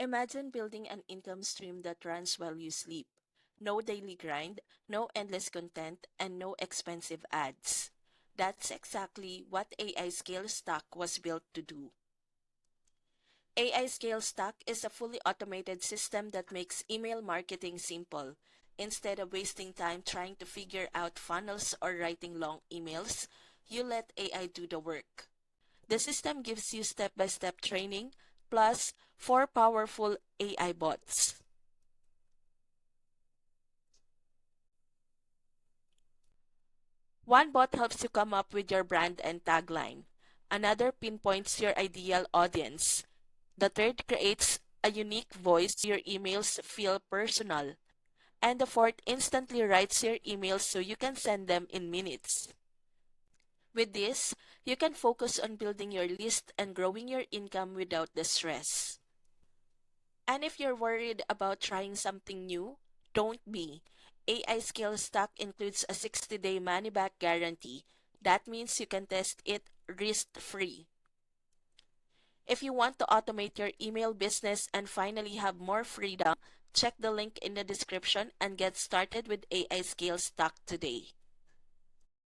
Imagine building an income stream that runs while you sleep. No daily grind, no endless content, and no expensive ads. That's exactly what AI Scale Stack was built to do. AI Scale Stack is a fully automated system that makes email marketing simple. Instead of wasting time trying to figure out funnels or writing long emails, you let AI do the work. The system gives you step by step training plus four powerful AI bots. One bot helps you come up with your brand and tagline. Another pinpoints your ideal audience. The third creates a unique voice so your emails feel personal. And the fourth instantly writes your emails so you can send them in minutes. With this, you can focus on building your list and growing your income without the stress. And if you're worried about trying something new, don't be. AI Skill Stack includes a 60-day money back guarantee. That means you can test it risk free. If you want to automate your email business and finally have more freedom, check the link in the description and get started with AI Skill Stack today.